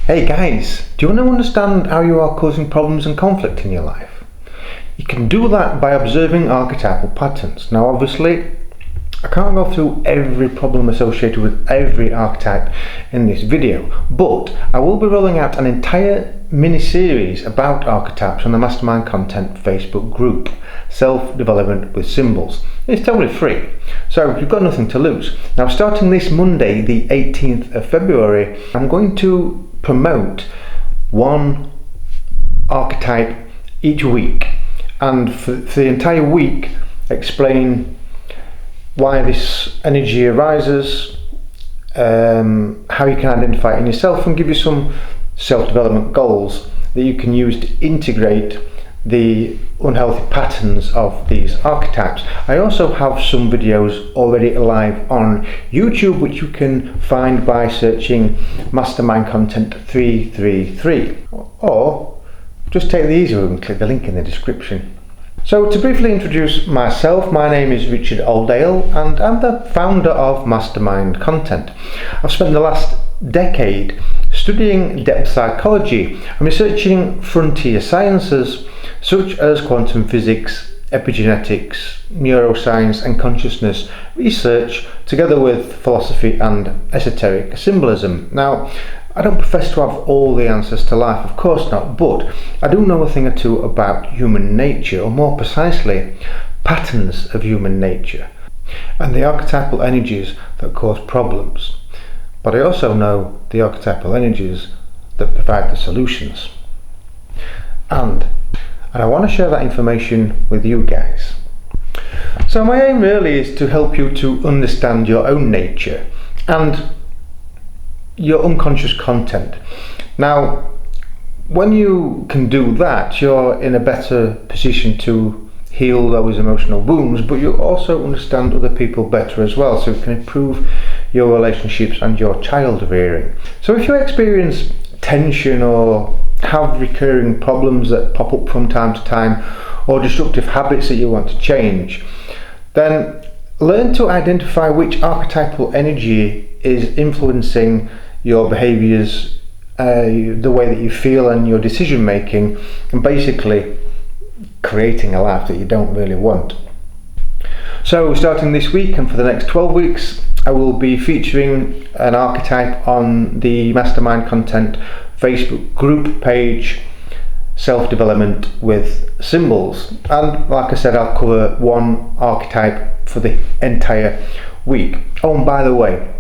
Hey guys, do you want to understand how you are causing problems and conflict in your life? You can do that by observing archetypal patterns. Now obviously, I can't go through every problem associated with every archetype in this video, but I will be rolling out an entire mini-series about archetypes on the Mastermind Content Facebook group, Self-Development with Symbols. It's totally free, so you've got nothing to lose. Now starting this Monday, the 18th of February, I'm going to promote one archetype each week, and for the entire week explain why this energy arises, how you can identify it in yourself, and give you some self-development goals that you can use to integrate the unhealthy patterns of these archetypes. I also have some videos already live on YouTube, which you can find by searching Mastermind Content 333, or just take the easy route and click the link in the description. So to briefly introduce myself, my name is Richard Oldale and I'm the founder of Mastermind Content. I've spent the last decade studying depth psychology and researching frontier sciences such as quantum physics, epigenetics, neuroscience and consciousness research, together with philosophy and esoteric symbolism. Now, I don't profess to have all the answers to life, of course not, but I do know a thing or two about human nature, or more precisely, patterns of human nature and the archetypal energies that cause problems. But I also know the archetypal energies that provide the solutions. And I want to share that information with you guys. So my aim really is to help you to understand your own nature and your unconscious content. Now, when you can do that, you're in a better position to heal those emotional wounds, but you also understand other people better as well, so you can improve your relationships and your child rearing. So if you experience tension or have recurring problems that pop up from time to time, or destructive habits that you want to change, then learn to identify which archetypal energy is influencing your behaviours, the way that you feel and your decision making, and basically creating a life that you don't really want. So starting this week and for the next 12 weeks, I will be featuring an archetype on the Mastermind Content Facebook group page, Self-Development with Symbols. And like I said, I'll cover one archetype for the entire week. Oh, and by the way,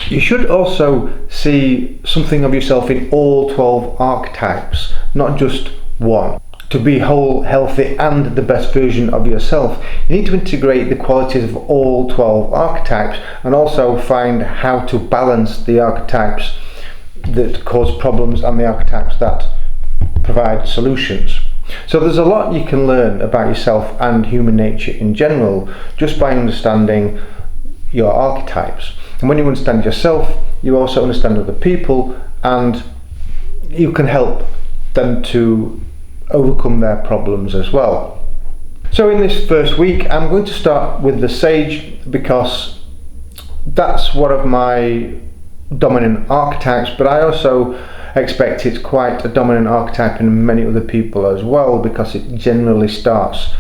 you should also see something of yourself in all 12 archetypes, not just one. To be whole, healthy and the best version of yourself, you need to integrate the qualities of all 12 archetypes and also find how to balance the archetypes that cause problems and the archetypes that provide solutions. So there's a lot you can learn about yourself and human nature in general just by understanding your archetypes. And when you understand yourself, you also understand other people, and you can help them to overcome their problems as well. So in this first week, I'm going to start with the Sage, because that's one of my dominant archetypes, but I also expect it's quite a dominant archetype in many other people as well, because it generally starts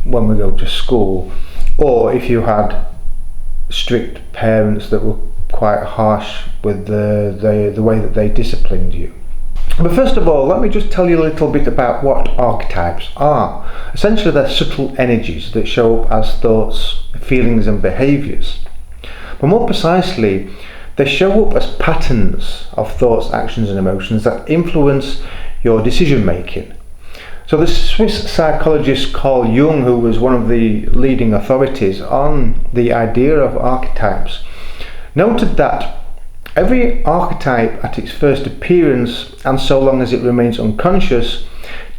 when we go to school, or if you had strict parents that were quite harsh with the way that they disciplined you. But first of all, let me just tell you a little bit about what archetypes are. Essentially, they're subtle energies that show up as thoughts, feelings and behaviours. But more precisely, they show up as patterns of thoughts, actions and emotions that influence your decision making. So the Swiss psychologist Carl Jung, who was one of the leading authorities on the idea of archetypes, noted that every archetype at its first appearance, and so long as it remains unconscious,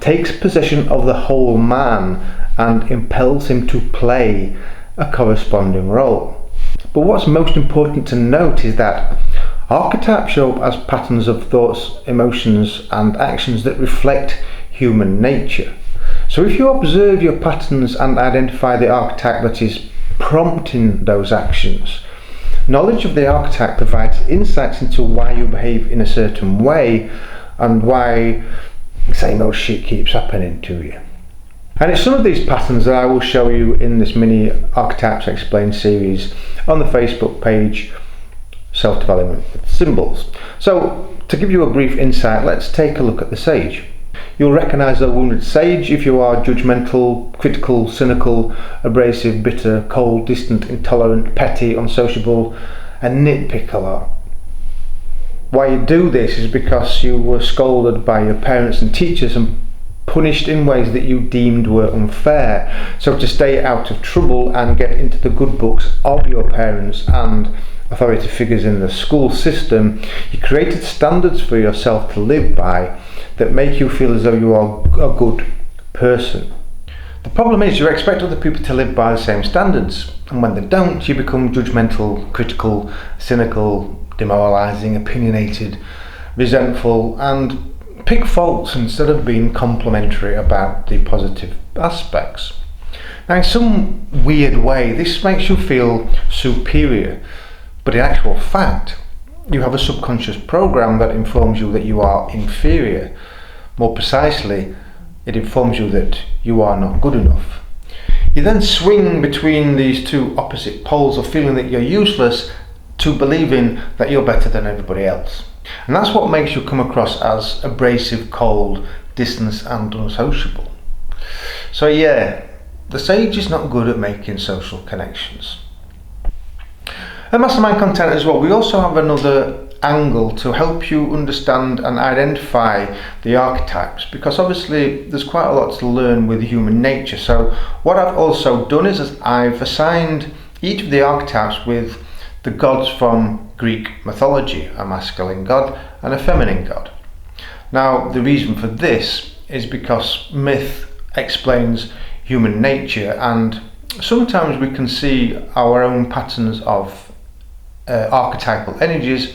takes possession of the whole man and impels him to play a corresponding role. But what's most important to note is that archetypes show up as patterns of thoughts, emotions and actions that reflect human nature. So if you observe your patterns and identify the archetype that is prompting those actions, Knowledge of the archetype provides insights into why you behave in a certain way and why the same old shit keeps happening to you. And it's some of these patterns that I will show you in this mini Archetypes Explained series on the Facebook page Self-Development with Symbols. So, to give you a brief insight, let's take a look at the Sage. You'll recognise the wounded Sage if you are judgmental, critical, cynical, abrasive, bitter, cold, distant, intolerant, petty, unsociable, and nitpick a lot. Why you do this is because you were scolded by your parents and teachers and punished in ways that you deemed were unfair. So to stay out of trouble and get into the good books of your parents and authority figures in the school system, you created standards for yourself to live by that make you feel as though you are a good person. The problem is you expect other people to live by the same standards, and when they don't, you become judgmental, critical, cynical, demoralising, opinionated, resentful, and pick faults instead of being complimentary about the positive aspects. Now, in some weird way, this makes you feel superior, but in actual fact, you have a subconscious program that informs you that you are inferior. More precisely, it informs you that you are not good enough. You then swing between these two opposite poles of feeling that you're useless to believing that you're better than everybody else. And that's what makes you come across as abrasive, cold, distant and unsociable. So yeah, the Sage is not good at making social connections. And Mastermind content as well, we also have another angle to help you understand and identify the archetypes, because obviously there's quite a lot to learn with human nature. So what I've also done is I've assigned each of the archetypes with the gods from Greek mythology, a masculine god and a feminine god. Now, the reason for this is because myth explains human nature, and sometimes we can see our own patterns of archetypal energies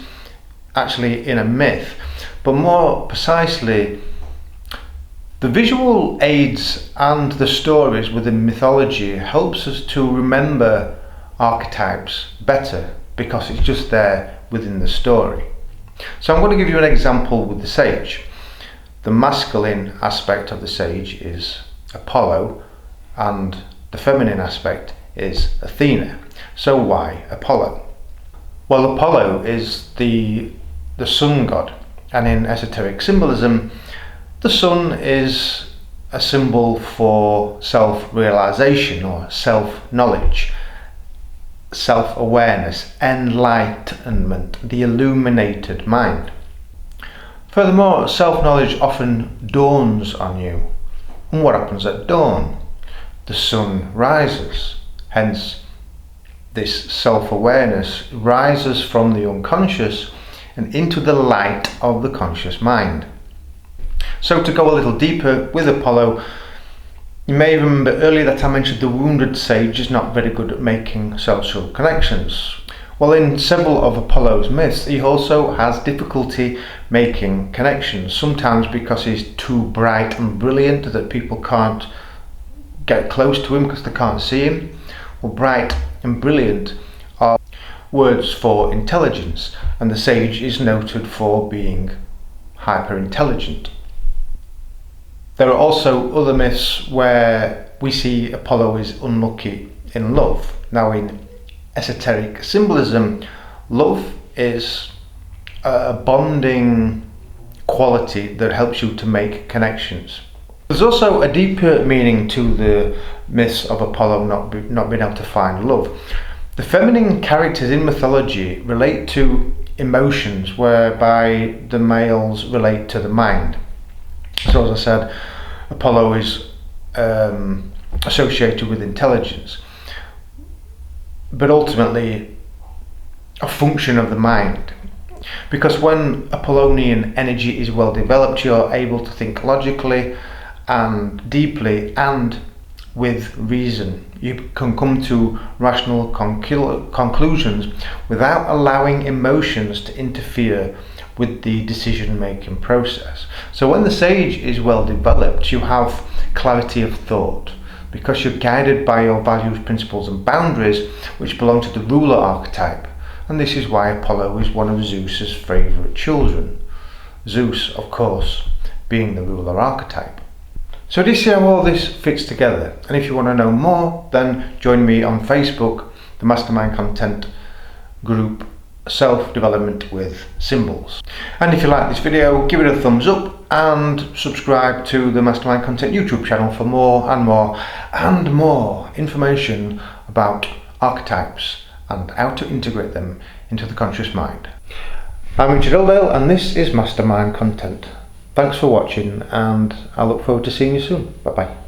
actually in a myth. But more precisely, the visual aids and the stories within mythology helps us to remember archetypes better because it's just there within the story. So I'm going to give you an example with the Sage. The masculine aspect of the Sage is Apollo and the feminine aspect is Athena. So why Apollo? Well, Apollo is the sun god, and in esoteric symbolism, the sun is a symbol for self-realization or self-knowledge, self-awareness, enlightenment, the illuminated mind. Furthermore, self-knowledge often dawns on you. And what happens at dawn? The sun rises. Hence, this self-awareness rises from the unconscious and into the light of the conscious mind. So to go a little deeper with Apollo, you may remember earlier that I mentioned the wounded Sage is not very good at making social connections. Well, in several of Apollo's myths, he also has difficulty making connections, sometimes because he's too bright and brilliant that people can't get close to him because they can't see him. Well, bright and brilliant are words for intelligence, and the Sage is noted for being hyper intelligent. There are also other myths where we see Apollo is unlucky in love. Now, in esoteric symbolism, love is a bonding quality that helps you to make connections. There's also a deeper meaning to the myths of Apollo not being able to find love. The feminine characters in mythology relate to emotions, whereby the males relate to the mind. So as I said, Apollo is associated with intelligence, but ultimately a function of the mind. Because when Apollonian energy is well developed, you're able to think logically and deeply and with reason. You can come to rational conclusions without allowing emotions to interfere with the decision-making process. So when the Sage is well developed, you have clarity of thought because you're guided by your values, principles and boundaries which belong to the ruler archetype and this is why Apollo is one of Zeus's favourite children. Zeus, of course, being the ruler archetype. So do you see how all this fits together? And if you want to know more, then join me on Facebook, the Mastermind Content group, Self-Development with Symbols. And if you like this video, give it a thumbs up and subscribe to the Mastermind Content YouTube channel for more and more and more information about archetypes and how to integrate them into the conscious mind. I'm Richard Dale and this is Mastermind Content. Thanks for watching, and I look forward to seeing you soon. Bye bye.